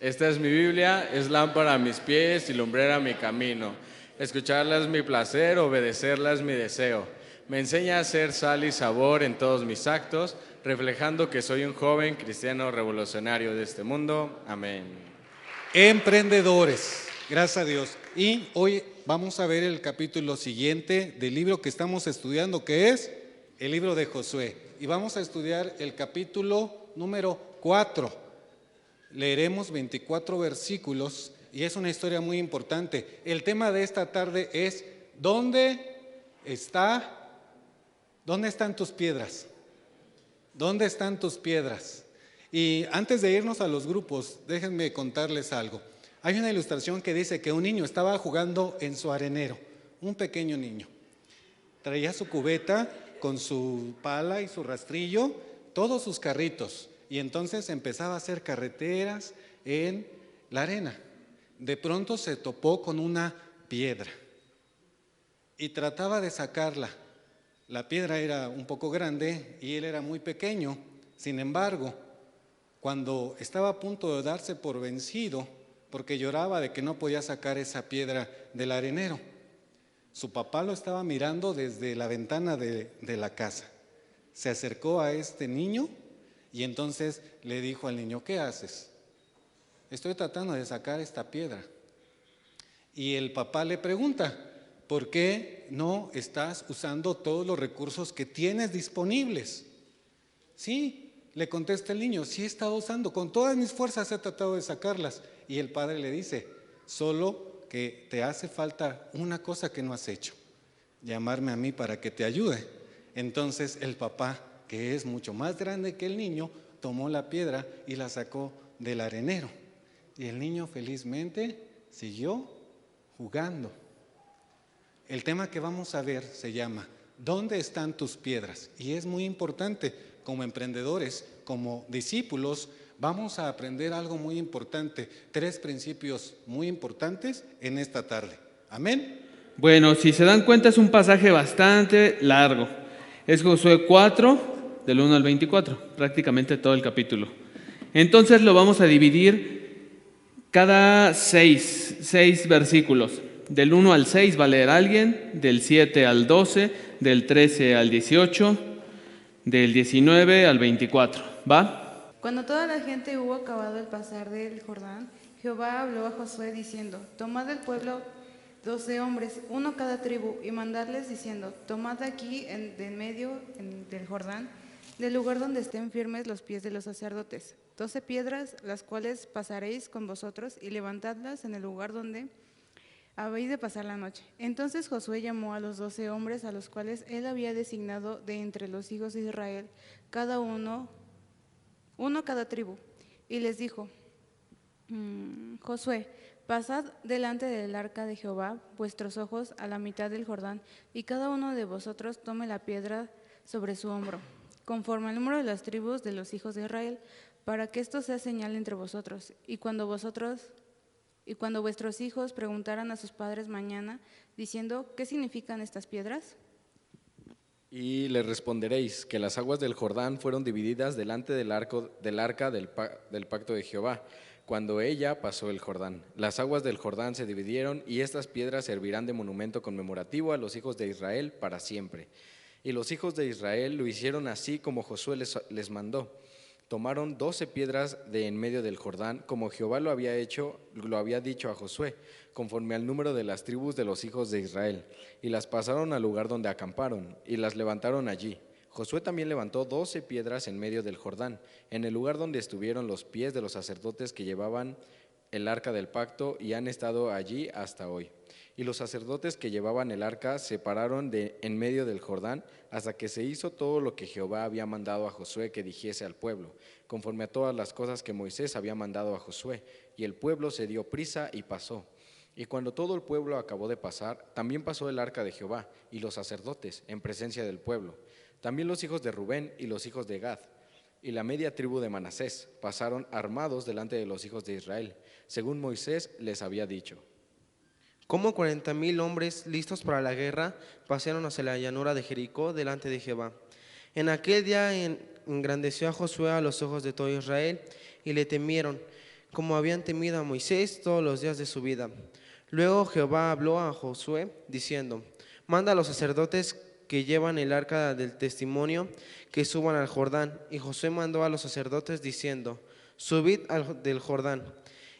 Esta es mi Biblia, es lámpara a mis pies y lumbrera a mi camino. Escucharla es mi placer, obedecerla es mi deseo. Me enseña a hacer sal y sabor en todos mis actos, reflejando que soy un joven cristiano revolucionario de este mundo. Amén. Emprendedores, gracias a Dios. Y hoy vamos a ver el capítulo siguiente del libro que estamos estudiando, que es el libro de Josué. Y vamos a estudiar el capítulo número 4. Leeremos 24 versículos y es una historia muy importante. El tema de esta tarde es ¿dónde están tus piedras? ¿Dónde están tus piedras? Y antes de irnos a los grupos, déjenme contarles algo. Hay una ilustración que dice que un niño estaba jugando en su arenero, un pequeño niño. Traía su cubeta con su pala y su rastrillo, todos sus carritos, y entonces empezaba a hacer carreteras en la arena. De pronto se topó con una piedra y trataba de sacarla. La piedra era un poco grande y él era muy pequeño. Sin embargo, cuando estaba a punto de darse por vencido, porque lloraba de que no podía sacar esa piedra del arenero, su papá lo estaba mirando desde la ventana de la casa. Se acercó a este niño y entonces le dijo al niño: ¿qué haces? Estoy tratando de sacar esta piedra. Y el papá le pregunta: ¿por qué no estás usando todos los recursos que tienes disponibles? Sí, le contesta el niño, sí he estado usando, con todas mis fuerzas he tratado de sacarlas. Y el padre le dice: solo que te hace falta una cosa que no has hecho, llamarme a mí para que te ayude. Entonces el papá, que es mucho más grande que el niño, tomó la piedra y la sacó del arenero. Y el niño felizmente siguió jugando. El tema que vamos a ver se llama ¿dónde están tus piedras? Y es muy importante. Como emprendedores, como discípulos, vamos a aprender algo muy importante, 3 principios muy importantes en esta tarde. Amén. Bueno, si se dan cuenta es un pasaje bastante largo. Es Josué 4, del 1 al 24, prácticamente todo el capítulo. Entonces lo vamos a dividir cada 6 versículos. Del 1 al 6 va a leer alguien, del 7 al 12, del 13 al 18, del 19 al 24. ¿Va? Cuando toda la gente hubo acabado el pasar del Jordán, Jehová habló a Josué diciendo: tomad del pueblo 12 hombres, uno cada tribu, y mandadles diciendo: tomad de aquí de en medio del Jordán, del lugar donde estén firmes los pies de los sacerdotes, 12 piedras, las cuales pasaréis con vosotros, y levantadlas en el lugar donde habéis de pasar la noche. Entonces Josué llamó a los 12 hombres a los cuales él había designado de entre los hijos de Israel, cada uno cada tribu, y les dijo: Josué, pasad delante del arca de Jehová vuestros ojos a la mitad del Jordán, y cada uno de vosotros tome la piedra sobre su hombro, conforme al número de las tribus de los hijos de Israel, para que esto sea señal entre vosotros. Y cuando vuestros hijos preguntaran a sus padres mañana, diciendo: ¿qué significan estas piedras? Y le responderéis que las aguas del Jordán fueron divididas delante del arca del pacto de Jehová, cuando ella pasó el Jordán. Las aguas del Jordán se dividieron, y estas piedras servirán de monumento conmemorativo a los hijos de Israel para siempre. Y los hijos de Israel lo hicieron así como Josué les mandó. Tomaron 12 piedras de en medio del Jordán, como Jehová lo había dicho a Josué, conforme al número de las tribus de los hijos de Israel, y las pasaron al lugar donde acamparon, y las levantaron allí. Josué también levantó 12 piedras en medio del Jordán, en el lugar donde estuvieron los pies de los sacerdotes que llevaban el arca del pacto, y han estado allí hasta hoy. Y los sacerdotes que llevaban el arca se pararon en medio del Jordán hasta que se hizo todo lo que Jehová había mandado a Josué que dijese al pueblo, conforme a todas las cosas que Moisés había mandado a Josué. Y el pueblo se dio prisa y pasó. Y cuando todo el pueblo acabó de pasar, también pasó el arca de Jehová y los sacerdotes en presencia del pueblo. También los hijos de Rubén y los hijos de Gad y la media tribu de Manasés pasaron armados delante de los hijos de Israel, según Moisés les había dicho. Como 40,000 hombres listos para la guerra pasaron hacia la llanura de Jericó delante de Jehová. En aquel día engrandeció a Josué a los ojos de todo Israel, y le temieron, como habían temido a Moisés todos los días de su vida. Luego Jehová habló a Josué, diciendo: manda a los sacerdotes que llevan el arca del testimonio que suban al Jordán. Y Josué mandó a los sacerdotes, diciendo: subid del Jordán.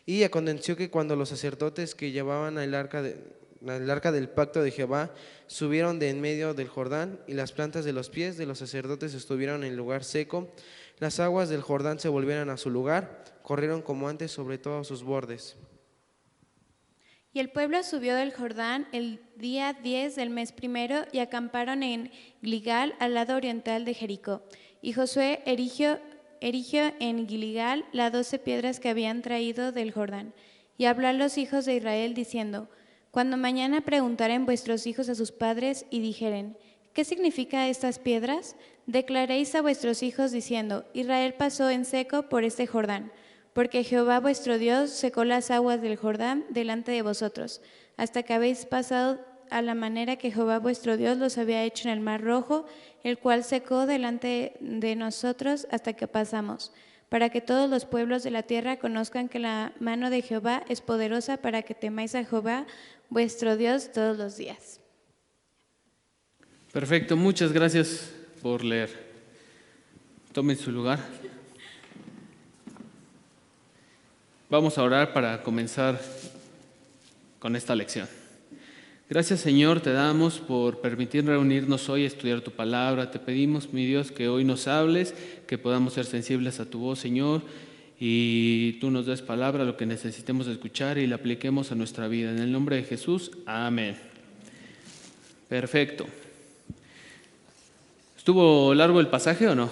Y aconteció que cuando los sacerdotes que llevaban el arca del pacto de Jehová subieron de en medio del Jordán, y las plantas de los pies de los sacerdotes estuvieron en lugar seco, las aguas del Jordán se volvieron a su lugar, corrieron como antes sobre todos sus bordes. Y el pueblo subió del Jordán el día 10 del mes primero y acamparon en Gilgal, al lado oriental de Jericó. Y Josué erigió en Gilgal las 12 piedras que habían traído del Jordán. Y habló a los hijos de Israel diciendo: cuando mañana preguntaren vuestros hijos a sus padres y dijeren: ¿qué significan estas piedras? Declaréis a vuestros hijos diciendo: Israel pasó en seco por este Jordán, porque Jehová vuestro Dios secó las aguas del Jordán delante de vosotros, hasta que habéis pasado a la manera que Jehová vuestro Dios los había hecho en el mar Rojo, el cual secó delante de nosotros hasta que pasamos, para que todos los pueblos de la tierra conozcan que la mano de Jehová es poderosa, para que temáis a Jehová vuestro Dios todos los días. Perfecto, muchas gracias por leer. Tomen su lugar. Vamos a orar para comenzar con esta lección. Gracias, Señor, te damos por permitir reunirnos hoy a estudiar tu palabra. Te pedimos, mi Dios, que hoy nos hables, que podamos ser sensibles a tu voz, Señor, y tú nos des palabra, lo que necesitemos escuchar y la apliquemos a nuestra vida. En el nombre de Jesús, amén. Perfecto. ¿Estuvo largo el pasaje o no?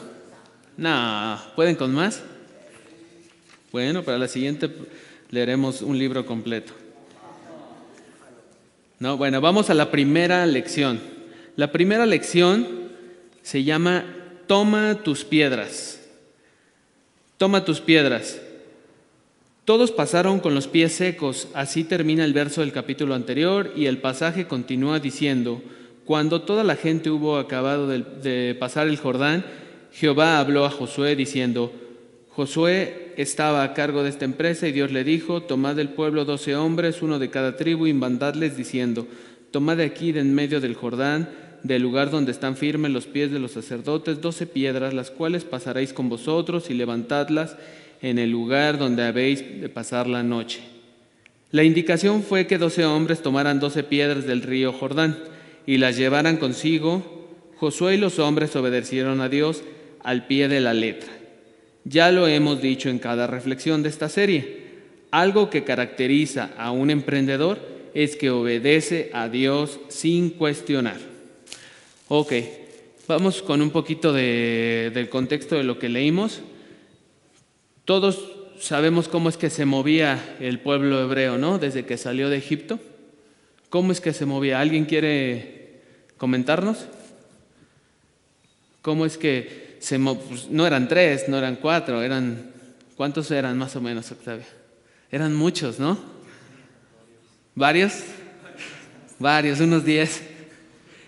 No, ¿pueden con más? Bueno, para la siguiente leeremos un libro completo. No, bueno, vamos a la primera lección. La primera lección se llama Toma tus piedras. Toma tus piedras. Todos pasaron con los pies secos. Así termina el verso del capítulo anterior y el pasaje continúa diciendo: cuando toda la gente hubo acabado de pasar el Jordán, Jehová habló a Josué diciendo: Josué estaba a cargo de esta empresa y Dios le dijo: tomad del pueblo 12 hombres, uno de cada tribu, y mandadles diciendo: tomad de aquí de en medio del Jordán, del lugar donde están firmes los pies de los sacerdotes, 12 piedras, las cuales pasaréis con vosotros, y levantadlas en el lugar donde habéis de pasar la noche. La indicación fue que 12 hombres tomaran 12 piedras del río Jordán y las llevaran consigo. Josué y los hombres obedecieron a Dios al pie de la letra. Ya lo hemos dicho en cada reflexión de esta serie. Algo que caracteriza a un emprendedor es que obedece a Dios sin cuestionar. Ok, vamos con un poquito del contexto de lo que leímos. Todos sabemos cómo es que se movía el pueblo hebreo, ¿no? Desde que salió de Egipto. ¿Cómo es que se movía? ¿Alguien quiere comentarnos? ¿Cómo es que pues no eran 3, no eran 4, ¿cuántos eran más o menos, Octavio? Eran muchos, ¿no? ¿Varios? Varios, unos 10.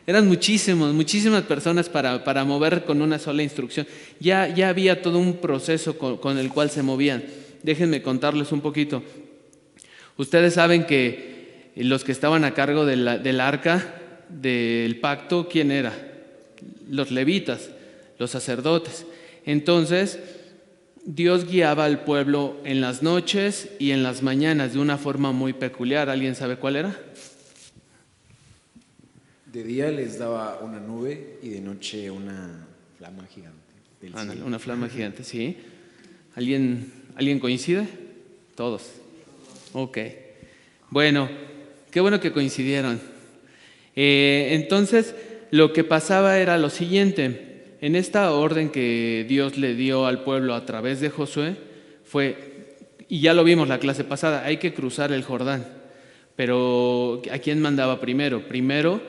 Eran muchísimas personas para mover con una sola instrucción. Ya había todo un proceso con el cual se movían. Déjenme contarles un poquito. Ustedes saben que los que estaban a cargo del arca del pacto, ¿quién era? Los levitas, los sacerdotes. Entonces, Dios guiaba al pueblo en las noches y en las mañanas de una forma muy peculiar. ¿Alguien sabe cuál era? De día les daba una nube y de noche una flama gigante del cielo. Una flama gigante, sí. ¿Alguien coincide? Todos. Ok. Bueno, qué bueno que coincidieron. Entonces, lo que pasaba era lo siguiente. En esta orden que Dios le dio al pueblo a través de Josué fue, y ya lo vimos la clase pasada, hay que cruzar el Jordán. Pero ¿a quién mandaba primero? Primero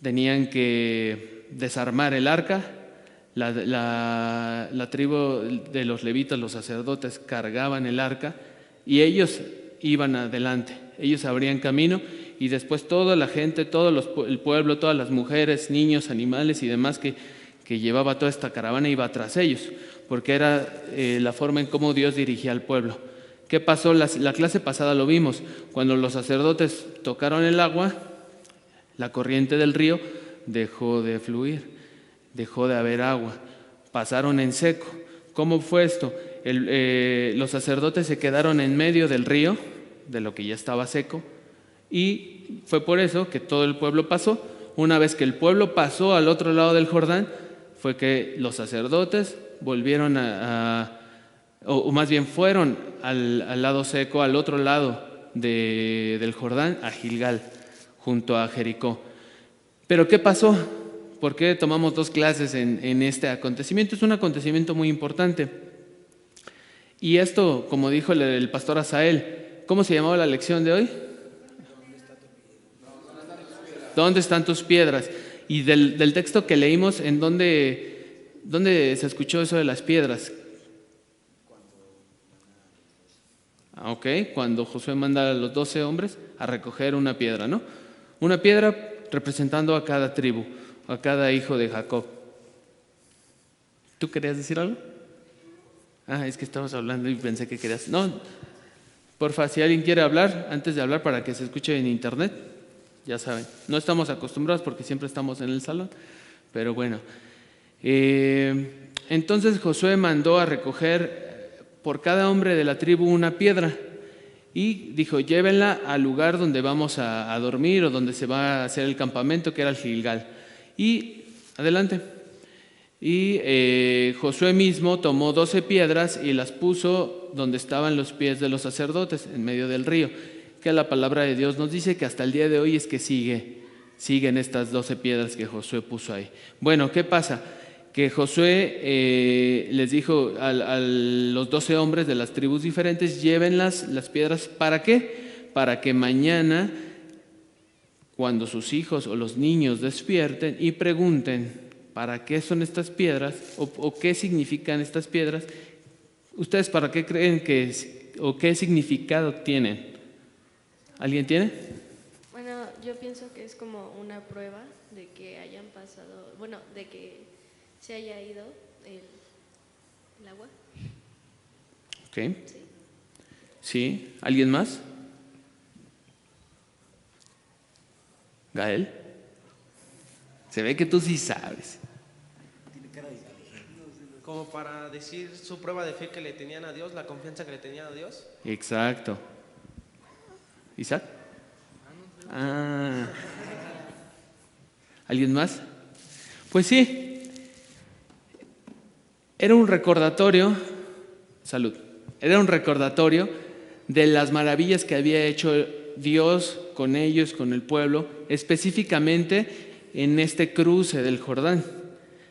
tenían que desarmar el arca. La tribu de los levitas, los sacerdotes, cargaban el arca y ellos iban adelante. Ellos abrían camino y después toda la gente, el pueblo, todas las mujeres, niños, animales y demás que que llevaba toda esta caravana iba tras ellos, porque era la forma en cómo Dios dirigía al pueblo. ¿Qué pasó? La clase pasada lo vimos. Cuando los sacerdotes tocaron el agua, la corriente del río dejó de fluir, dejó de haber agua. Pasaron en seco. ¿Cómo fue esto? Los sacerdotes se quedaron en medio del río, de lo que ya estaba seco, y fue por eso que todo el pueblo pasó. Una vez que el pueblo pasó al otro lado del Jordán, fue que los sacerdotes volvieron o más bien fueron al lado seco, al otro lado del Jordán, a Gilgal, junto a Jericó. Pero ¿qué pasó? ¿Por qué tomamos 2 clases en este acontecimiento? Es un acontecimiento muy importante. Y esto, como dijo el pastor Asael, ¿cómo se llamaba la lección de hoy? ¿Dónde están tus piedras? Y del texto que leímos, ¿en dónde se escuchó eso de las piedras? Ok, cuando Josué manda a los 12 hombres a recoger una piedra, ¿no? Una piedra representando a cada tribu, a cada hijo de Jacob. ¿Tú querías decir algo? Es que estabas hablando y pensé que querías... No, porfa, si alguien quiere hablar, antes de hablar para que se escuche en internet, ya saben, no estamos acostumbrados porque siempre estamos en el salón, pero bueno. Entonces Josué mandó a recoger por cada hombre de la tribu una piedra y dijo, llévenla al lugar donde vamos a dormir o donde se va a hacer el campamento, que era el Gilgal. Y adelante. Y Josué mismo tomó 12 piedras y las puso donde estaban los pies de los sacerdotes, en medio del río, que la palabra de Dios nos dice que hasta el día de hoy es que siguen estas 12 piedras que Josué puso ahí. Bueno, ¿qué pasa? Que Josué les dijo a los 12 hombres de las tribus diferentes, lleven las piedras, ¿para qué? Para que mañana, cuando sus hijos o los niños despierten y pregunten, ¿para qué son estas piedras? ¿O qué significan estas piedras? ¿Ustedes para qué creen que es? ¿O qué significado tienen? ¿Alguien tiene? Bueno, yo pienso que es como una prueba de que hayan pasado, bueno, de que se haya ido el agua. Ok. Sí. ¿Alguien más? ¿Gael? Se ve que tú sí sabes. Como para decir su prueba de fe que le tenían a Dios, la confianza que le tenían a Dios. Exacto. ¿Isaac? ¿Alguien más? Pues sí. Era un recordatorio, salud, era un recordatorio de las maravillas que había hecho Dios con ellos, con el pueblo, específicamente en este cruce del Jordán.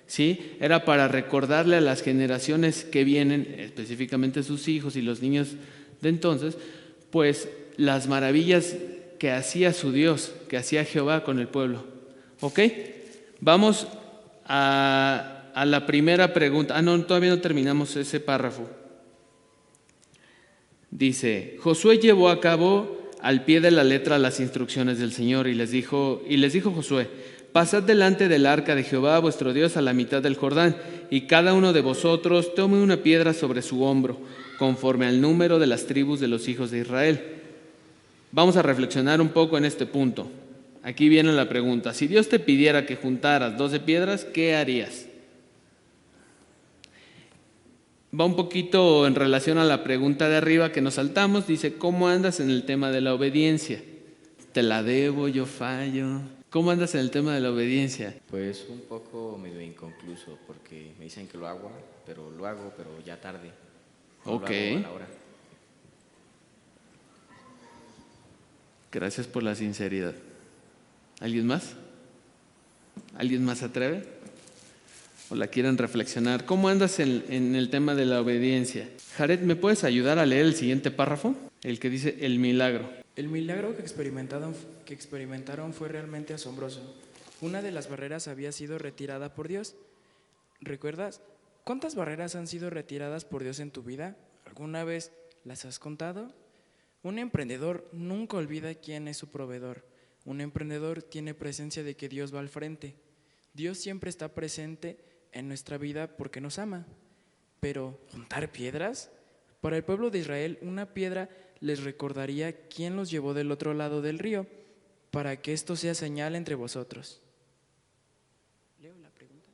¿Sí? Era para recordarle a las generaciones que vienen, específicamente sus hijos y los niños de entonces, pues las maravillas que hacía su Dios, que hacía Jehová con el pueblo. ¿Ok? Vamos a la primera pregunta. No, todavía no terminamos ese párrafo. Dice, Josué llevó a cabo al pie de la letra las instrucciones del Señor y les dijo Josué, pasad delante del arca de Jehová vuestro Dios a la mitad del Jordán, y cada uno de vosotros tome una piedra sobre su hombro, conforme al número de las tribus de los hijos de Israel. Vamos a reflexionar un poco en este punto. Aquí viene la pregunta. Si Dios te pidiera que juntaras 12 piedras, ¿qué harías? Va un poquito en relación a la pregunta de arriba que nos saltamos. Dice, ¿cómo andas en el tema de la obediencia? Te la debo, yo fallo. ¿Cómo andas en el tema de la obediencia? Pues un poco medio inconcluso, porque me dicen que lo hago, pero ya tarde. No Ok. lo hago a la hora. Gracias por la sinceridad. ¿Alguien más? ¿Alguien más se atreve? ¿O la quieren reflexionar? ¿Cómo andas en el tema de la obediencia? Jared, ¿me puedes ayudar a leer el siguiente párrafo? El que dice el milagro. El milagro que experimentaron fue realmente asombroso. Una de las barreras había sido retirada por Dios. ¿Recuerdas? ¿Cuántas barreras han sido retiradas por Dios en tu vida? ¿Alguna vez las has contado? Un emprendedor nunca olvida quién es su proveedor. Un emprendedor tiene presencia de que Dios va al frente. Dios siempre está presente en nuestra vida porque nos ama. Pero juntar piedras, para el pueblo de Israel, una piedra les recordaría quién los llevó del otro lado del río, para que esto sea señal entre vosotros. ¿Leo la pregunta?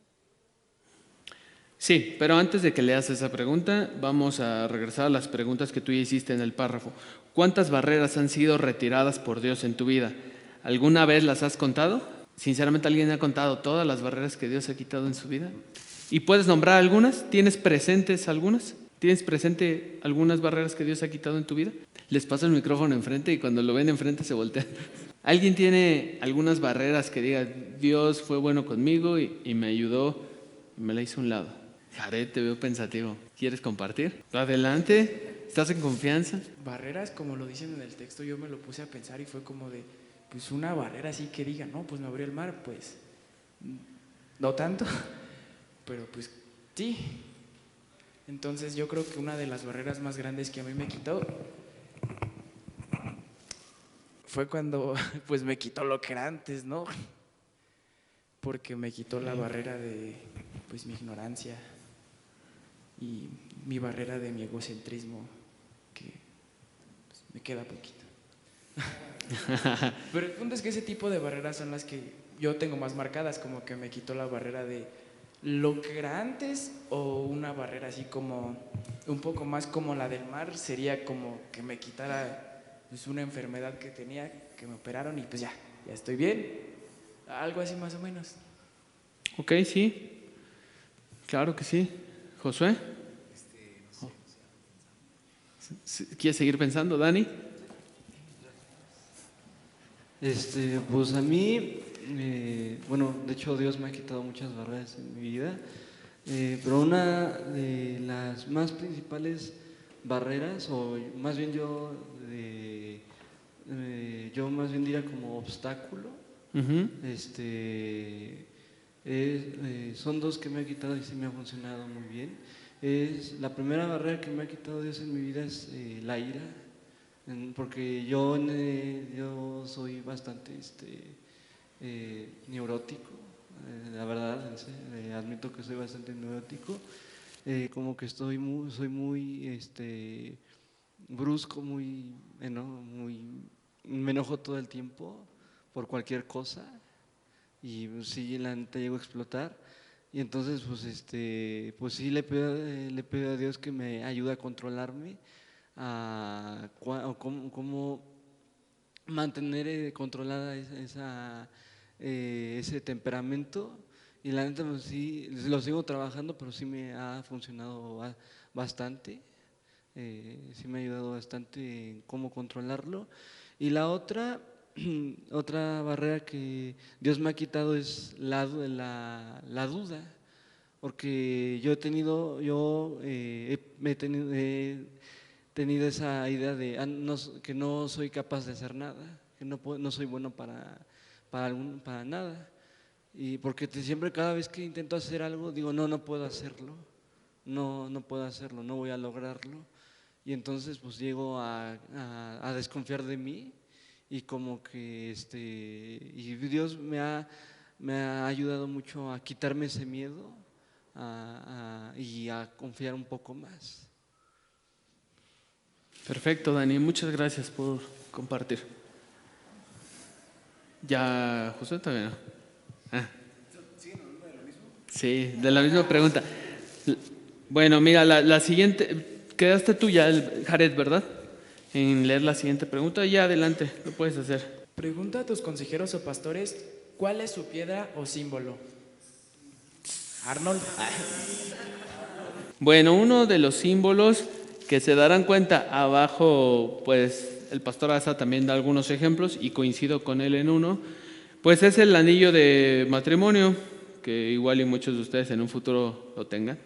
Sí, pero antes de que leas esa pregunta, vamos a regresar a las preguntas que tú ya hiciste en el párrafo. ¿Cuántas barreras han sido retiradas por Dios en tu vida? ¿Alguna vez las has contado? Sinceramente, ¿alguien ha contado todas las barreras que Dios ha quitado en su vida? ¿Y puedes nombrar algunas? ¿Tienes presentes algunas? ¿Tienes presente algunas barreras que Dios ha quitado en tu vida? Les paso el micrófono enfrente y cuando lo ven enfrente se voltean. ¿Alguien tiene algunas barreras que diga, Dios fue bueno conmigo y me ayudó y me la hizo a un lado? Jared, te veo pensativo. ¿Quieres compartir? Adelante, ¿estás en confianza? Barreras, como lo dicen en el texto, yo me lo puse a pensar y fue como de, pues una barrera así que diga, no, pues me abrió el mar, pues no tanto, pero pues sí. Entonces yo creo que una de las barreras más grandes que a mí me quitó fue cuando pues me quitó lo que era antes, ¿no? Porque me quitó la barrera de pues mi ignorancia y mi barrera de mi egocentrismo, que pues, me queda poquito. Pero el punto es que ese tipo de barreras son las que yo tengo más marcadas, como que me quitó la barrera de lo que era antes, o una barrera así como un poco más como la del mar, sería como que me quitara pues, una enfermedad que tenía, que me operaron y pues ya estoy bien, algo así más o menos. Ok, sí, claro que sí. ¿Josué? ¿Quieres seguir pensando, Dani? Pues a mí, bueno, de hecho Dios me ha quitado muchas barreras en mi vida, pero una de las más principales barreras, o más bien yo más bien diría como obstáculo, son dos que me ha quitado y sí me ha funcionado muy bien. La primera barrera que me ha quitado Dios en mi vida es la ira. Porque yo soy bastante neurótico, la verdad, admito que soy bastante neurótico, como que soy muy brusco, me enojo todo el tiempo por cualquier cosa y sí, la neta llego a explotar. Y entonces pues sí le pido a Dios que me ayude a controlarme, a cómo mantener controlada ese temperamento. Y la neta pues, sí lo sigo trabajando, pero sí me ha funcionado bastante, sí me ha ayudado bastante en cómo controlarlo. Y la otra barrera que Dios me ha quitado es la duda, porque yo he tenido esa idea de que no soy capaz de hacer nada, que no soy bueno para nada, y porque siempre cada vez que intento hacer algo digo no puedo hacerlo, no puedo hacerlo, no voy a lograrlo, y entonces pues llego a desconfiar de mí. Y como que y Dios me ha ayudado mucho a quitarme ese miedo y a confiar un poco más. Perfecto, Dani, muchas gracias por compartir. ¿Ya José también? Sí, de la misma pregunta. Bueno, mira, la siguiente, quedaste tú ya, Jared, ¿verdad? En leer la siguiente pregunta. Ya adelante, lo puedes hacer. Pregunta a tus consejeros o pastores, ¿cuál es su piedra o símbolo? Arnold. Bueno, uno de los símbolos que se darán cuenta abajo, pues el pastor Asa también da algunos ejemplos y coincido con él en uno, pues es el anillo de matrimonio, que igual y muchos de ustedes en un futuro lo tengan.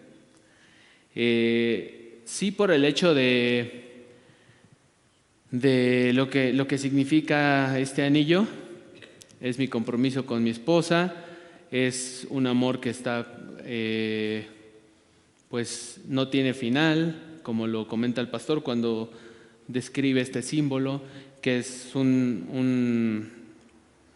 Sí, por el hecho de lo que significa este anillo, es mi compromiso con mi esposa, es un amor que está, pues no tiene final, como lo comenta el pastor cuando describe este símbolo, que es un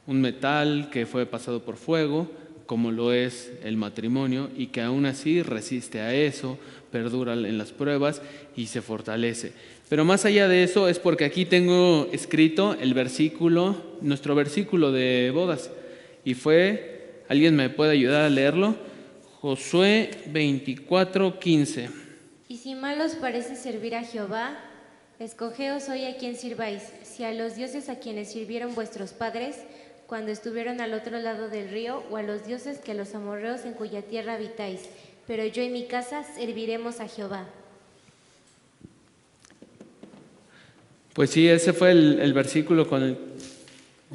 metal que fue pasado por fuego como lo es el matrimonio, y que aún así resiste a eso, perdura en las pruebas y se fortalece. Pero más allá de eso es porque aquí tengo escrito el versículo, nuestro versículo de bodas, y fue, ¿alguien me puede ayudar a leerlo? Josué 24:15. Y si mal os parece servir a Jehová, escogeos hoy a quien sirváis, si a los dioses a quienes sirvieron vuestros padres cuando estuvieron al otro lado del río, o a los dioses que los amorreos en cuya tierra habitáis, pero yo y mi casa serviremos a Jehová. Pues sí, ese fue el versículo con el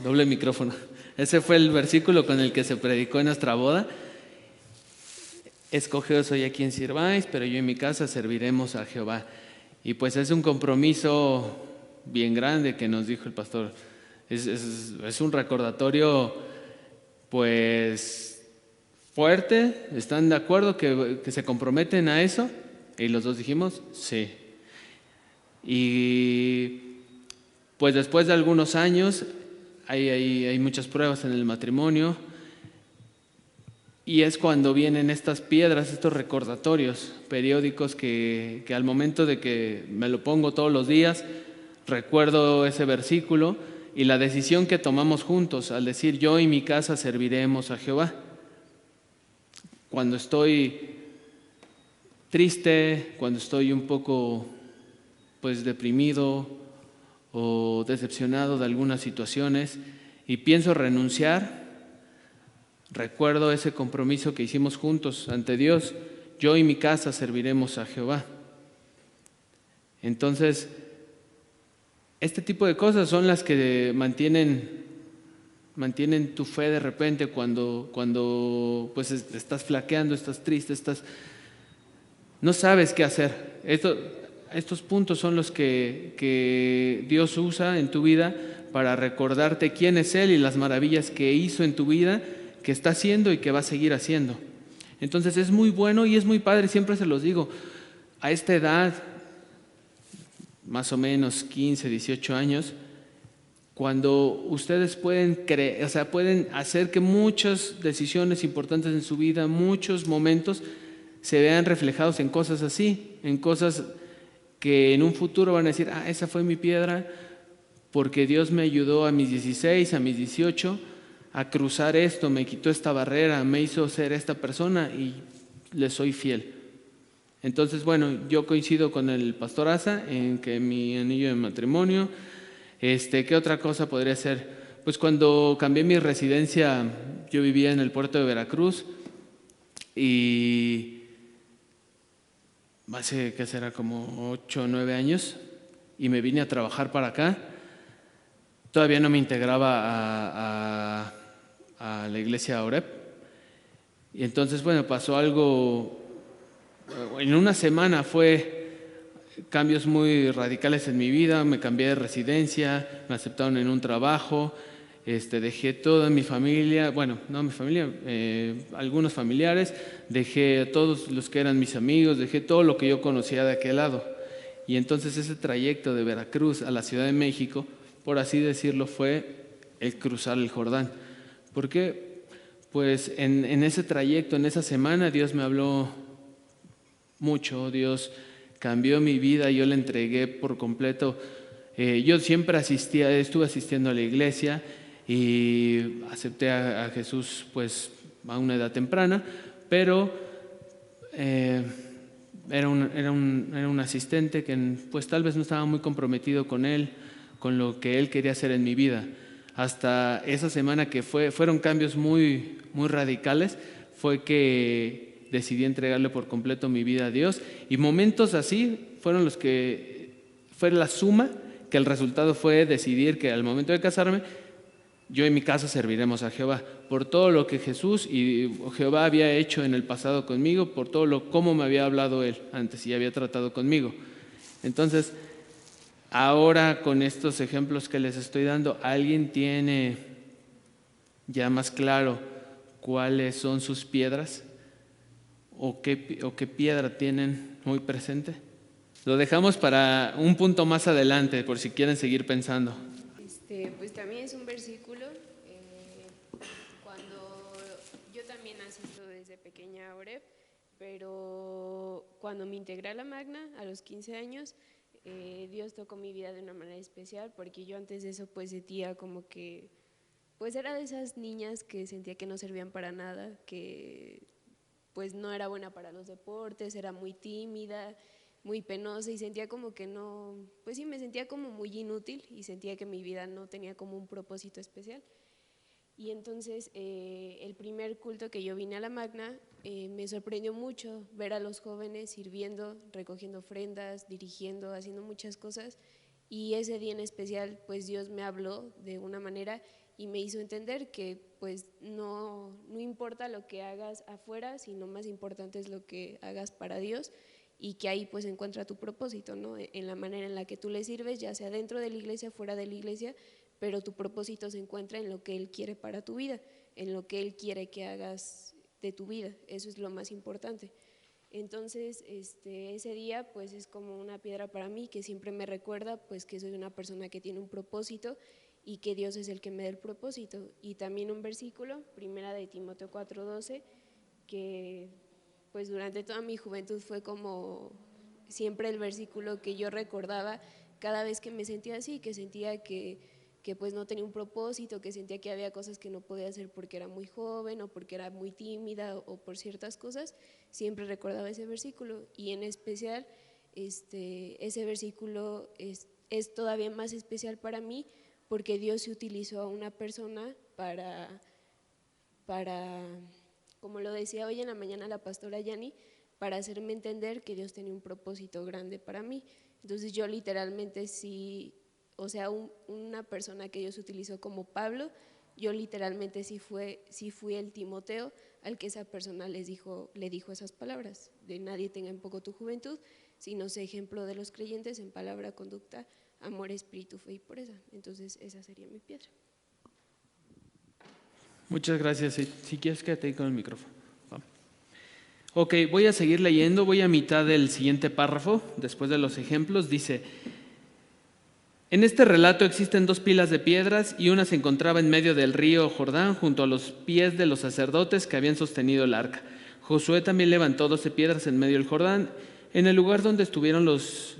doble micrófono. Ese fue el versículo con el que se predicó en nuestra boda. Escogeos hoy a quien sirváis, pero yo y mi casa serviremos a Jehová. Y pues es un compromiso bien grande que nos dijo el pastor. Es un recordatorio pues fuerte. ¿Están de acuerdo que se comprometen a eso? Y los dos dijimos sí. Y pues después de algunos años hay muchas pruebas en el matrimonio, y es cuando vienen estas piedras, estos recordatorios periódicos que al momento de que me lo pongo todos los días, recuerdo ese versículo y la decisión que tomamos juntos al decir yo y mi casa serviremos a Jehová. Cuando estoy triste, cuando estoy un poco pues deprimido o decepcionado de algunas situaciones y pienso renunciar, recuerdo ese compromiso que hicimos juntos ante Dios: yo y mi casa serviremos a Jehová. Entonces, este tipo de cosas son las que mantienen tu fe de repente cuando pues estás flaqueando, estás triste, no sabes qué hacer. Estos puntos son los que Dios usa en tu vida para recordarte quién es Él y las maravillas que hizo en tu vida, que está haciendo y que va a seguir haciendo. Entonces es muy bueno y es muy padre, siempre se los digo, a esta edad, más o menos 15, 18 años, cuando ustedes pueden hacer que muchas decisiones importantes en su vida, muchos momentos, se vean reflejados en cosas así, en cosas que en un futuro van a decir, esa fue mi piedra, porque Dios me ayudó a mis 16, a mis 18, a cruzar esto, me quitó esta barrera, me hizo ser esta persona y le soy fiel. Entonces, bueno, yo coincido con el pastor Asa en que mi anillo de matrimonio, ¿qué otra cosa podría ser? Pues cuando cambié mi residencia, yo vivía en el puerto de Veracruz y hace, ¿qué será? Como 8 o 9 años, y me vine a trabajar para acá. Todavía no me integraba a la iglesia Oreb. Y entonces, bueno, pasó algo, en una semana fue cambios muy radicales en mi vida. Me cambié de residencia, me aceptaron en un trabajo, dejé toda mi familia, bueno, no mi familia, algunos familiares, dejé a todos los que eran mis amigos, dejé todo lo que yo conocía de aquel lado. Y entonces ese trayecto de Veracruz a la Ciudad de México, por así decirlo, fue el cruzar el Jordán. ¿Por qué? Pues en ese trayecto, en esa semana, Dios me habló mucho, Dios cambió mi vida, yo le entregué por completo. Yo siempre estuve asistiendo a la iglesia y acepté a Jesús pues a una edad temprana, pero era un asistente que pues tal vez no estaba muy comprometido con Él, con lo que Él quería hacer en mi vida. Hasta esa semana que fueron cambios muy, muy radicales, fue que decidí entregarle por completo mi vida a Dios, y momentos así fueron los que fue la suma, que el resultado fue decidir que al momento de casarme, yo y mi casa serviremos a Jehová, por todo lo que Jesús y Jehová había hecho en el pasado conmigo, por todo cómo me había hablado Él antes y había tratado conmigo. Entonces, ahora con estos ejemplos que les estoy dando, ¿alguien tiene ya más claro cuáles son sus piedras? ¿O qué piedra tienen muy presente? Lo dejamos para un punto más adelante, por si quieren seguir pensando. Pues también es un versículo, cuando yo también asisto desde pequeña a Oreb, pero cuando me integré a la Magna, a los 15 años, Dios tocó mi vida de una manera especial, porque yo antes de eso pues sentía como que, pues era de esas niñas que sentía que no servían para nada, que pues no era buena para los deportes, era muy tímida, muy penosa y sentía como que no, pues sí, me sentía como muy inútil y sentía que mi vida no tenía como un propósito especial. Y entonces el primer culto que yo vine a la Magna me sorprendió mucho ver a los jóvenes sirviendo, recogiendo ofrendas, dirigiendo, haciendo muchas cosas, y ese día en especial pues Dios me habló de una manera y me hizo entender que pues no importa lo que hagas afuera, sino más importante es lo que hagas para Dios, y que ahí pues encuentra tu propósito, ¿no? En la manera en la que tú le sirves, ya sea dentro de la iglesia, fuera de la iglesia, pero tu propósito se encuentra en lo que Él quiere para tu vida, en lo que Él quiere que hagas de tu vida, eso es lo más importante. Entonces ese día pues es como una piedra para mí, que siempre me recuerda pues que soy una persona que tiene un propósito y que Dios es el que me da el propósito. Y también un versículo, primera de Timoteo 4:12, que pues durante toda mi juventud fue como siempre el versículo que yo recordaba cada vez que me sentía así, que sentía que pues no tenía un propósito, que sentía que había cosas que no podía hacer porque era muy joven o porque era muy tímida o por ciertas cosas. Siempre recordaba ese versículo, y en especial ese versículo es todavía más especial para mí, porque Dios se utilizó a una persona para como lo decía hoy en la mañana la pastora Yani, para hacerme entender que Dios tenía un propósito grande para mí. Entonces yo literalmente sí, o sea, una persona que Dios utilizó como Pablo, yo literalmente sí fui el Timoteo al que esa persona le dijo esas palabras, de nadie tenga en poco tu juventud, sino sé ejemplo de los creyentes en palabra, conducta, amor, espíritu, fe y pureza. Entonces esa sería mi piedra. Muchas gracias. Si quieres, quédate ahí con el micrófono. Ok, voy a seguir leyendo, voy a mitad del siguiente párrafo, después de los ejemplos. Dice: en este relato existen 2 pilas de piedras, y una se encontraba en medio del río Jordán, junto a los pies de los sacerdotes que habían sostenido el arca. Josué también levantó 12 piedras en medio del Jordán, en el lugar donde estuvieron los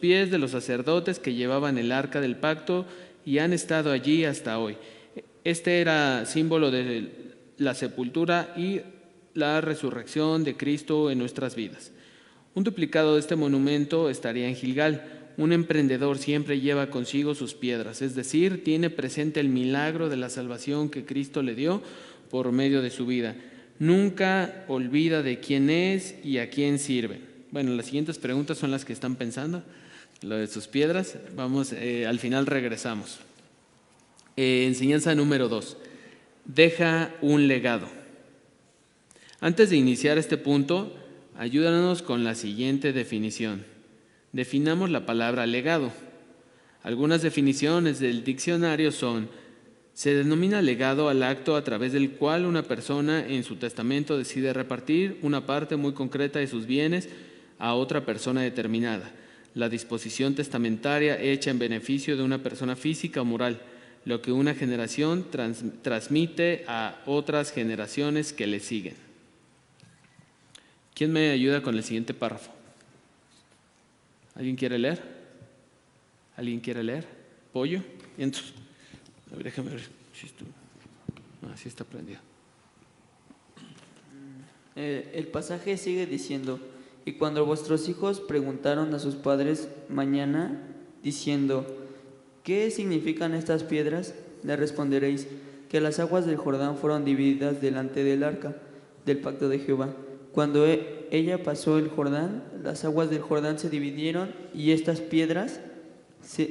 pies de los sacerdotes que llevaban el arca del pacto, y han estado allí hasta hoy. Este era símbolo de la sepultura y la resurrección de Cristo en nuestras vidas. Un duplicado de este monumento estaría en Gilgal. Un emprendedor siempre lleva consigo sus piedras, es decir, tiene presente el milagro de la salvación que Cristo le dio por medio de su vida. Nunca olvida de quién es y a quién sirve. Bueno, las siguientes preguntas son las que están pensando, lo de sus piedras. Vamos, al final regresamos. Enseñanza número 2. Deja un legado. Antes de iniciar este punto, ayúdanos con la siguiente definición. Definamos la palabra legado. Algunas definiciones del diccionario son: se denomina legado al acto a través del cual una persona en su testamento decide repartir una parte muy concreta de sus bienes a otra persona determinada. La disposición testamentaria hecha en beneficio de una persona física o moral, lo que una generación transmite a otras generaciones que le siguen. ¿Quién me ayuda con el siguiente párrafo? ¿Alguien quiere leer? ¿Alguien quiere leer? ¿Pollo? Entonces, a ver, déjame ver si esto... sí está prendido. El pasaje sigue diciendo: y cuando vuestros hijos preguntaron a sus padres mañana, diciendo: ¿qué significan estas piedras?, le responderéis que las aguas del Jordán fueron divididas delante del arca del pacto de Jehová. Cuando ella pasó el Jordán, las aguas del Jordán se dividieron, y estas piedras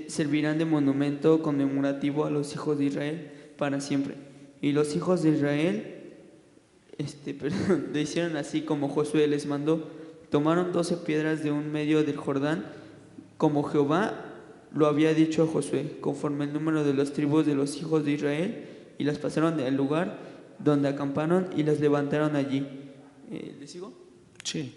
servirán de monumento conmemorativo a los hijos de Israel para siempre. Y los hijos de Israel lo hicieron así como Josué les mandó. Tomaron 12 piedras de un medio del Jordán, como Jehová lo había dicho a Josué, conforme el número de las tribus de los hijos de Israel, y las pasaron del lugar donde acamparon y las levantaron allí. ¿Le sigo? Sí.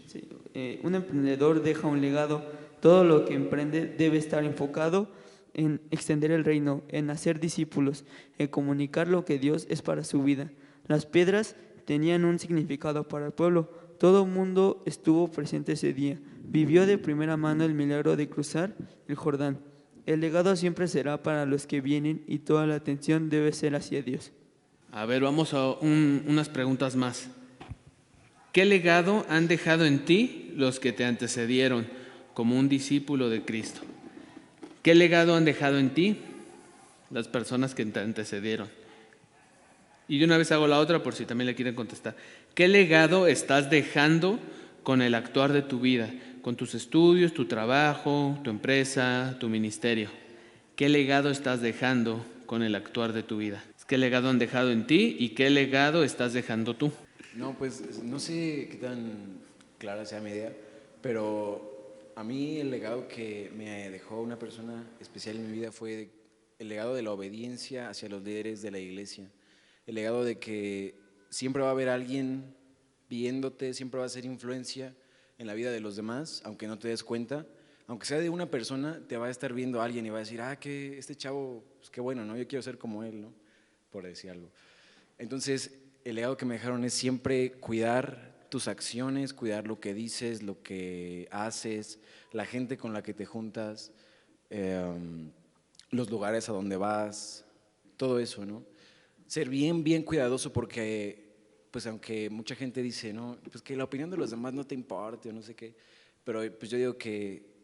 Un emprendedor deja un legado. Todo lo que emprende debe estar enfocado en extender el reino, en hacer discípulos, en comunicar lo que Dios es para su vida. Las piedras tenían un significado para el pueblo. Todo el mundo estuvo presente ese día. Vivió de primera mano el milagro de cruzar el Jordán. El legado siempre será para los que vienen y toda la atención debe ser hacia Dios. A ver, vamos a unas preguntas más. ¿Qué legado han dejado en ti los que te antecedieron como un discípulo de Cristo? ¿Qué legado han dejado en ti las personas que te antecedieron? Y de una vez hago la otra por si también le quieren contestar. ¿Qué legado estás dejando con el actuar de tu vida? Con tus estudios, tu trabajo, tu empresa, tu ministerio. ¿Qué legado estás dejando con el actuar de tu vida? ¿Qué legado han dejado en ti y qué legado estás dejando tú? No, pues no sé qué tan clara sea mi idea, pero a mí el legado que me dejó una persona especial en mi vida fue el legado de la obediencia hacia los líderes de la iglesia. El legado de que siempre va a haber alguien viéndote, siempre va a ser influencia en la vida de los demás, aunque no te des cuenta. Aunque sea de una persona, te va a estar viendo alguien y va a decir, que este chavo, pues qué bueno, ¿no? Yo quiero ser como él, ¿no? Por decir algo. Entonces, el legado que me dejaron es siempre cuidar tus acciones, cuidar lo que dices, lo que haces, la gente con la que te juntas, los lugares a donde vas, todo eso, ¿no? Ser bien, bien cuidadoso porque, pues aunque mucha gente dice, no, pues que la opinión de los demás no te importe o no sé qué, pero pues yo digo que,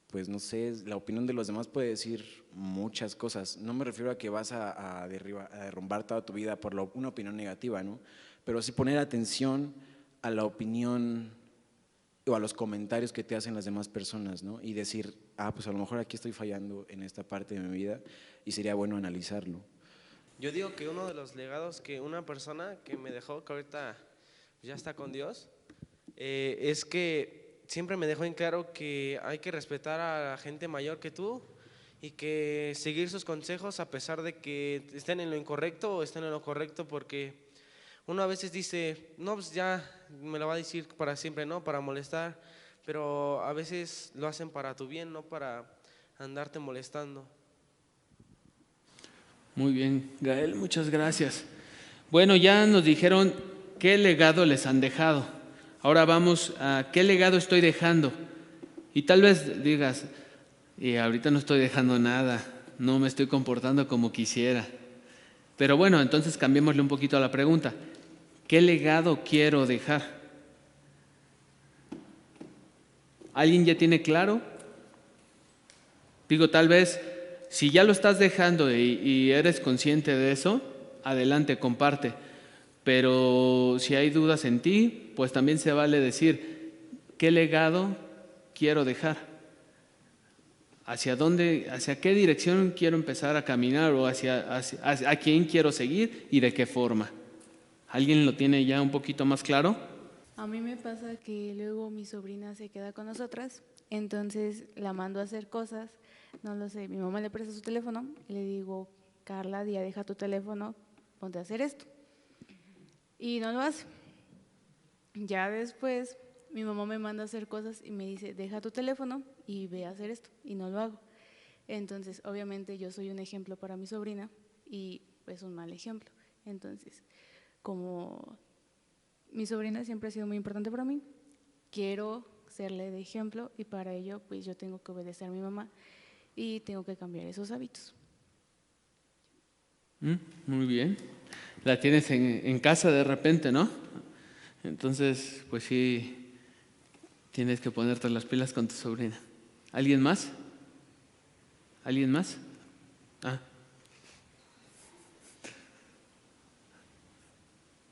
pues no sé, la opinión de los demás puede decir muchas cosas. No me refiero a que vas a derrumbar toda tu vida por una opinión negativa, ¿no? Pero sí poner atención a la opinión o a los comentarios que te hacen las demás personas, ¿no? Y decir, pues a lo mejor aquí estoy fallando en esta parte de mi vida y sería bueno analizarlo. Yo digo que uno de los legados que una persona que me dejó, que ahorita ya está con Dios, es que siempre me dejó en claro que hay que respetar a la gente mayor que tú y que seguir sus consejos a pesar de que estén en lo incorrecto o estén en lo correcto, porque uno a veces dice, no, pues ya me lo va a decir para siempre, no, para molestar, pero a veces lo hacen para tu bien, no para andarte molestando. Muy bien, Gael, muchas gracias. Bueno, ya nos dijeron qué legado les han dejado. Ahora vamos a qué legado estoy dejando. Y tal vez digas, y ahorita no estoy dejando nada, no me estoy comportando como quisiera. Pero bueno, entonces cambiémosle un poquito a la pregunta. ¿Qué legado quiero dejar? ¿Alguien ya tiene claro? Digo, tal vez, si ya lo estás dejando y eres consciente de eso, adelante, comparte. Pero si hay dudas en ti, pues también se vale decir, ¿qué legado quiero dejar? ¿Hacia dónde, hacia qué dirección quiero empezar a caminar o a quién quiero seguir y de qué forma? ¿Alguien lo tiene ya un poquito más claro? A mí me pasa que luego mi sobrina se queda con nosotras, entonces la mando a hacer cosas, no lo sé, mi mamá le presta su teléfono y le digo, Carla, ya deja tu teléfono, ponte a hacer esto. Y no lo hace. Ya después mi mamá me manda a hacer cosas y me dice, deja tu teléfono y ve a hacer esto, y no lo hago. Entonces, obviamente yo soy un ejemplo para mi sobrina y es un mal ejemplo. Entonces, como mi sobrina siempre ha sido muy importante para mí, quiero serle de ejemplo y para ello pues yo tengo que obedecer a mi mamá y tengo que cambiar esos hábitos. Muy bien. La tienes en casa de repente, ¿no? Entonces, pues sí, tienes que ponerte las pilas con tu sobrina. ¿Alguien más? ¿Alguien más?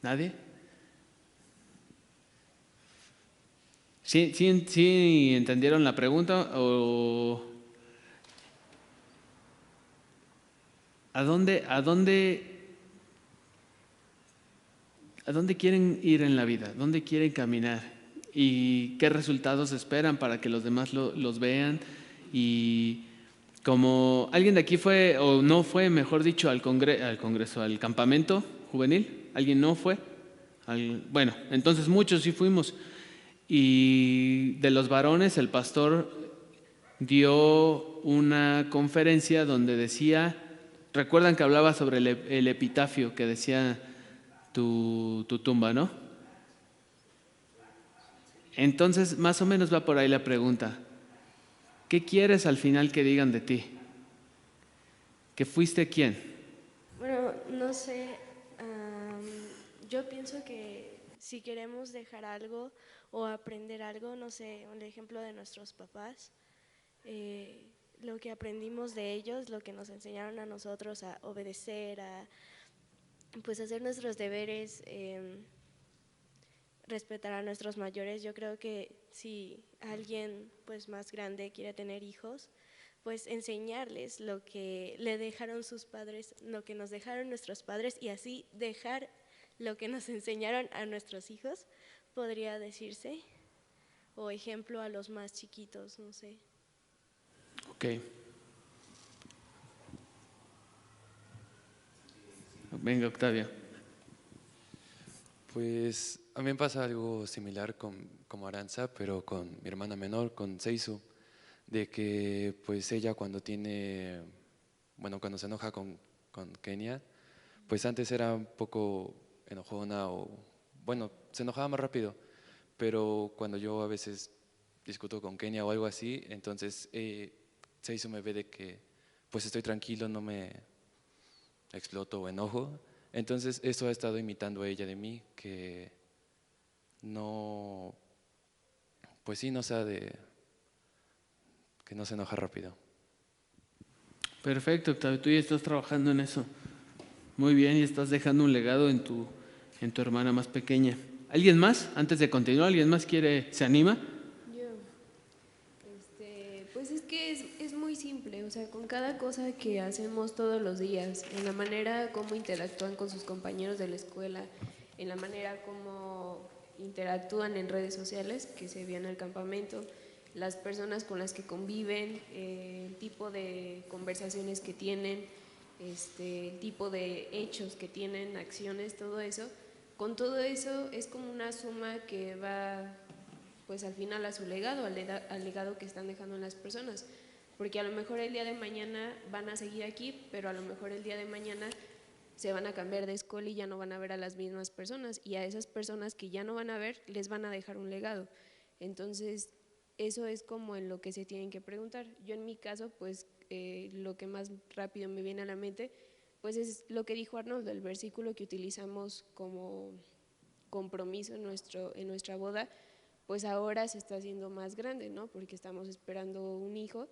¿Nadie? ¿Sí entendieron la pregunta? ¿O ¿A dónde quieren ir en la vida? ¿Dónde quieren caminar? ¿Y qué resultados esperan para que los demás los vean? Y como alguien de aquí fue, o no fue, mejor dicho, al congreso, al campamento juvenil, ¿alguien no fue? Bueno, entonces muchos sí fuimos. Y de los varones, el pastor dio una conferencia donde decía, recuerdan que hablaba sobre el epitafio, que decía tu tumba, ¿no? Entonces, más o menos va por ahí la pregunta. ¿Qué quieres al final que digan de ti? ¿Que fuiste quién? Bueno, no sé, yo pienso que si queremos dejar algo o aprender algo, no sé, el ejemplo de nuestros papás, lo que aprendimos de ellos, lo que nos enseñaron a nosotros a obedecer, a pues hacer nuestros deberes, respetar a nuestros mayores. Yo creo que si alguien pues más grande quiere tener hijos, pues enseñarles lo que le dejaron sus padres, lo que nos dejaron nuestros padres, y así dejar lo que nos enseñaron a nuestros hijos, podría decirse, o ejemplo a los más chiquitos, no sé. Ok. Venga, Octavio. Pues a mí me pasa algo similar como Aranza, pero con mi hermana menor, con Seisu, de que pues ella cuando cuando se enoja con Kenia, pues antes era un poco enojona se enojaba más rápido, pero cuando yo a veces discuto con Kenia o algo así, entonces Seisu me ve de que pues estoy tranquilo, no me exploto o enojo. Entonces eso ha estado imitando a ella de mí, que no, pues sí, no sea que no se enoja rápido. Perfecto, Octavio, tú ya estás trabajando en eso. Muy bien, y estás dejando un legado en tu hermana más pequeña. ¿Alguien más? Antes de continuar, ¿alguien más se anima? Yo, pues es que es muy simple, o sea, con cada cosa que hacemos todos los días, en la manera como interactúan con sus compañeros de la escuela, en la manera como interactúan en redes sociales, que se vio en el campamento, las personas con las que conviven, el tipo de conversaciones que tienen, el tipo de hechos que tienen, acciones, todo eso. Con todo eso es como una suma que va pues al final a su legado, al legado que están dejando en las personas, porque a lo mejor el día de mañana van a seguir aquí, pero a lo mejor el día de mañana se van a cambiar de escuela y ya no van a ver a las mismas personas, y a esas personas que ya no van a ver les van a dejar un legado. Entonces eso es como en lo que se tienen que preguntar. Yo en mi caso pues lo que más rápido me viene a la mente pues es lo que dijo Arnoldo, el versículo que utilizamos como compromiso en nuestra boda, pues ahora se está haciendo más grande, ¿no? Porque estamos esperando un hijo,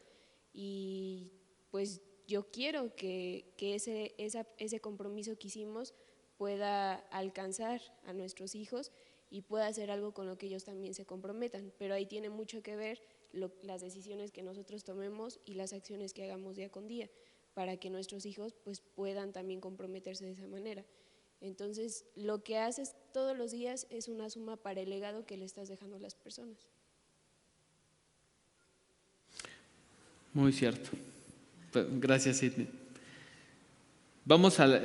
y pues yo quiero que ese compromiso que hicimos pueda alcanzar a nuestros hijos y pueda hacer algo con lo que ellos también se comprometan, pero ahí tiene mucho que ver las decisiones que nosotros tomemos y las acciones que hagamos día con día, para que nuestros hijos pues puedan también comprometerse de esa manera. Entonces, lo que haces todos los días es una suma para el legado que le estás dejando a las personas. Muy cierto. Gracias, Sidney.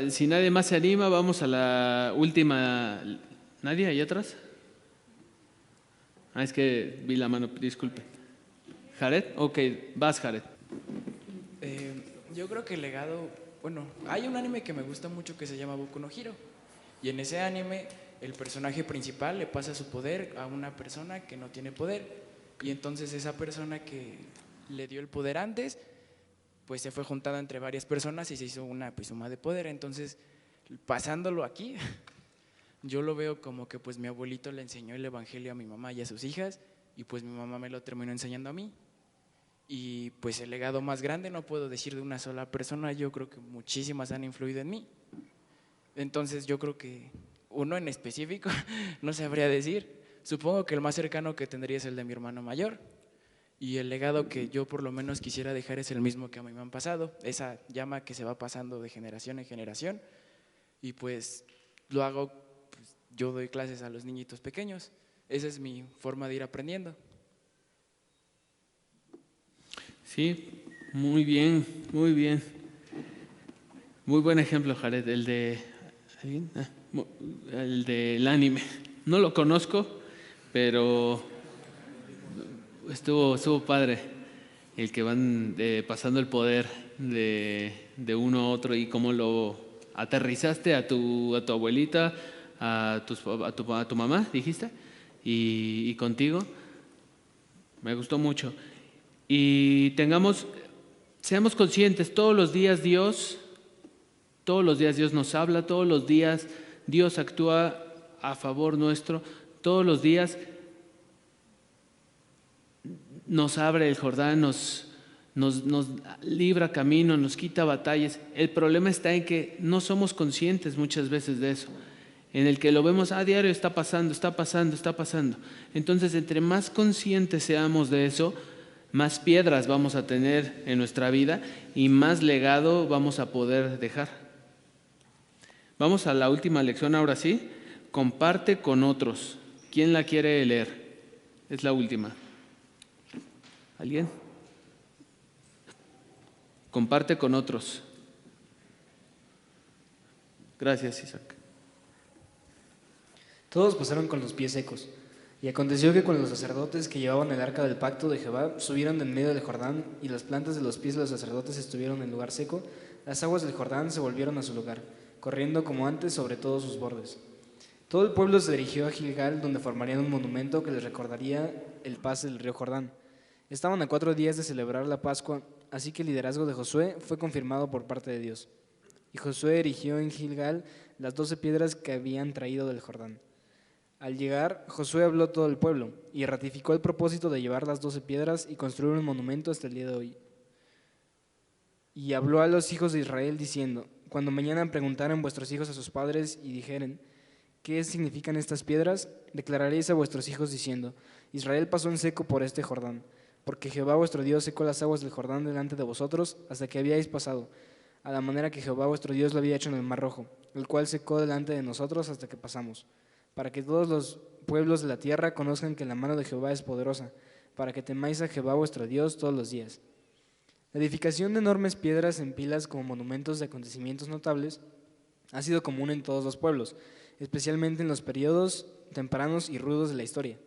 Si nadie más se anima, vamos a la última. ¿Nadie ahí atrás? Es que vi la mano, disculpe. ¿Jared? Ok, vas, Jared. Yo creo que el legado, hay un anime que me gusta mucho que se llama Boku no Hero, y en ese anime el personaje principal le pasa su poder a una persona que no tiene poder, y entonces esa persona que le dio el poder antes, pues se fue juntada entre varias personas y se hizo una suma de poder. Entonces, pasándolo aquí, yo lo veo como que pues mi abuelito le enseñó el evangelio a mi mamá y a sus hijas, y pues mi mamá me lo terminó enseñando a mí. Y pues el legado más grande no puedo decir de una sola persona, yo creo que muchísimas han influido en mí. Entonces yo creo que uno en específico no sabría decir. Supongo que el más cercano que tendría es el de mi hermano mayor, y el legado que yo por lo menos quisiera dejar es el mismo que a mí me han pasado, esa llama que se va pasando de generación en generación. Y pues lo hago, pues, yo doy clases a los niñitos pequeños, esa es mi forma de ir aprendiendo. Sí, muy bien, muy bien. Muy buen ejemplo, Jared, el del anime. No lo conozco, pero estuvo padre el que van pasando el poder de uno a otro, y cómo lo aterrizaste a tu abuelita, a tu mamá, dijiste, y contigo. Me gustó mucho. Y seamos conscientes, todos los días Dios nos habla, todos los días Dios actúa a favor nuestro, todos los días nos abre el Jordán, nos libra camino, nos quita batallas. El problema está en que no somos conscientes muchas veces de eso, en el que lo vemos a diario, está pasando. Entonces, entre más conscientes seamos de eso, más piedras vamos a tener en nuestra vida y más legado vamos a poder dejar. Vamos a la última lección ahora sí. Comparte con otros. ¿Quién la quiere leer? Es la última. ¿Alguien? Comparte con otros. Gracias, Isaac. Todos pasaron con los pies secos. Y aconteció que cuando los sacerdotes que llevaban el arca del pacto de Jehová subieron en medio del Jordán y las plantas de los pies de los sacerdotes estuvieron en lugar seco, las aguas del Jordán se volvieron a su lugar, corriendo como antes sobre todos sus bordes. Todo el pueblo se dirigió a Gilgal, donde formarían un monumento que les recordaría el pase del río Jordán. Estaban a 4 días de celebrar la Pascua, así que el liderazgo de Josué fue confirmado por parte de Dios. Y Josué erigió en Gilgal las 12 piedras que habían traído del Jordán. Al llegar, Josué habló a todo el pueblo y ratificó el propósito de llevar las 12 piedras y construir un monumento hasta el día de hoy. Y habló a los hijos de Israel diciendo: cuando mañana preguntaren vuestros hijos a sus padres y dijeren: ¿qué significan estas piedras? Declararéis a vuestros hijos diciendo: Israel pasó en seco por este Jordán, porque Jehová vuestro Dios secó las aguas del Jordán delante de vosotros hasta que habíais pasado, a la manera que Jehová vuestro Dios lo había hecho en el Mar Rojo, el cual secó delante de nosotros hasta que pasamos, para que todos los pueblos de la tierra conozcan que la mano de Jehová es poderosa, para que temáis a Jehová vuestro Dios todos los días. La edificación de enormes piedras en pilas como monumentos de acontecimientos notables ha sido común en todos los pueblos, especialmente en los periodos tempranos y rudos de la historia.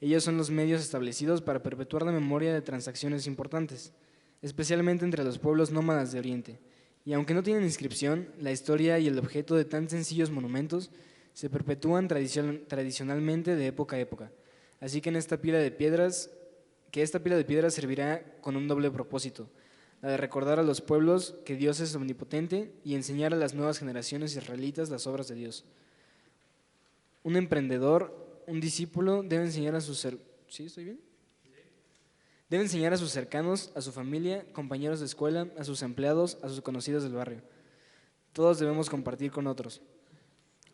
Ellos son los medios establecidos para perpetuar la memoria de transacciones importantes, especialmente entre los pueblos nómadas de Oriente. Y aunque no tienen inscripción, la historia y el objeto de tan sencillos monumentos se perpetúan tradicionalmente de época a época. Así que esta pila de piedras servirá con un doble propósito: la de recordar a los pueblos que Dios es omnipotente y enseñar a las nuevas generaciones israelitas las obras de Dios. Un emprendedor, un discípulo debe enseñar a sus cercanos, a su familia, compañeros de escuela, a sus empleados, a sus conocidos del barrio. Todos debemos compartir con otros.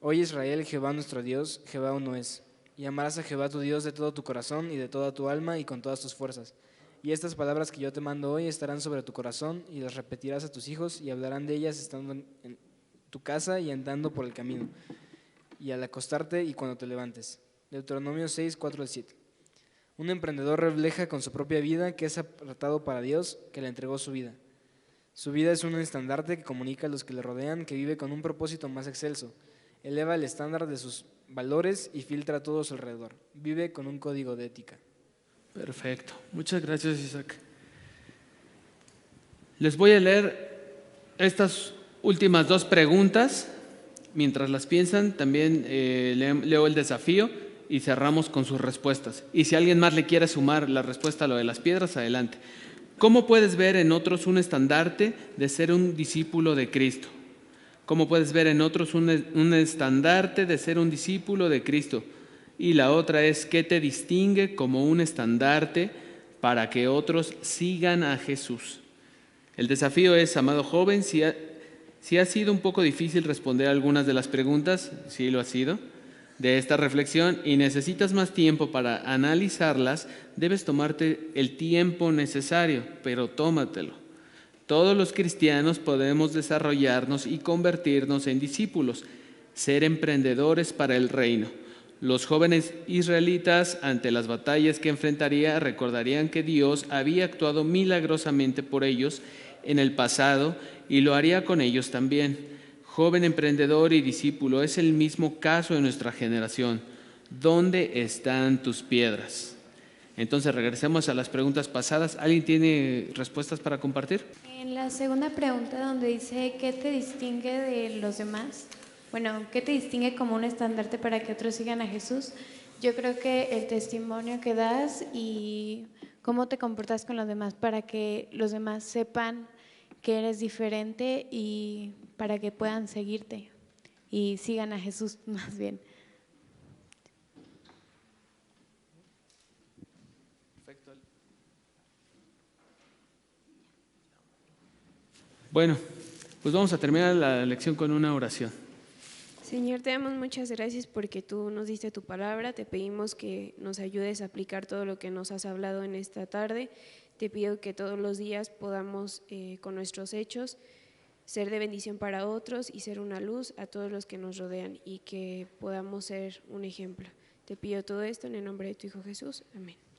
Oye Israel, Jehová nuestro Dios, Jehová uno es. Y amarás a Jehová tu Dios de todo tu corazón y de toda tu alma y con todas tus fuerzas. Y estas palabras que yo te mando hoy estarán sobre tu corazón y las repetirás a tus hijos y hablarán de ellas estando en tu casa y andando por el camino, y al acostarte y cuando te levantes. Deuteronomio 6, 4-7. Un emprendedor refleja con su propia vida que es apartado para Dios, que le entregó su vida. Su vida es un estandarte que comunica a los que le rodean que vive con un propósito más excelso. Eleva el estándar de sus valores y filtra a todo su alrededor. Vive con un código de ética. Perfecto. Muchas gracias, Isaac. Les voy a leer estas últimas 2 preguntas. Mientras las piensan, también leo el desafío y cerramos con sus respuestas. Y si alguien más le quiere sumar la respuesta a lo de las piedras, adelante. ¿Cómo puedes ver en otros un estandarte de ser un discípulo de Cristo? ¿Cómo puedes ver en otros un estandarte de ser un discípulo de Cristo? Y la otra es, ¿qué te distingue como un estandarte para que otros sigan a Jesús? El desafío es, amado joven, si ha sido un poco difícil responder algunas de las preguntas, sí lo ha sido, de esta reflexión y necesitas más tiempo para analizarlas, debes tomarte el tiempo necesario, pero tómatelo. Todos los cristianos podemos desarrollarnos y convertirnos en discípulos, ser emprendedores para el reino. Los jóvenes israelitas, ante las batallas que enfrentaría, recordarían que Dios había actuado milagrosamente por ellos en el pasado y lo haría con ellos también. Joven emprendedor y discípulo, es el mismo caso de nuestra generación. ¿Dónde están tus piedras? Entonces regresemos a las preguntas pasadas. ¿Alguien tiene respuestas para compartir? En la segunda pregunta donde dice ¿qué te distingue de los demás? Bueno, ¿qué te distingue como un estandarte para que otros sigan a Jesús? Yo creo que el testimonio que das y cómo te comportas con los demás para que los demás sepan que eres diferente y para que puedan seguirte y sigan a Jesús más bien. Bueno, pues vamos a terminar la lección con una oración. Señor, te damos muchas gracias porque tú nos diste tu palabra. Te pedimos que nos ayudes a aplicar todo lo que nos has hablado en esta tarde. Te pido que todos los días podamos, con nuestros hechos, ser de bendición para otros y ser una luz a todos los que nos rodean y que podamos ser un ejemplo. Te pido todo esto en el nombre de tu Hijo Jesús. Amén.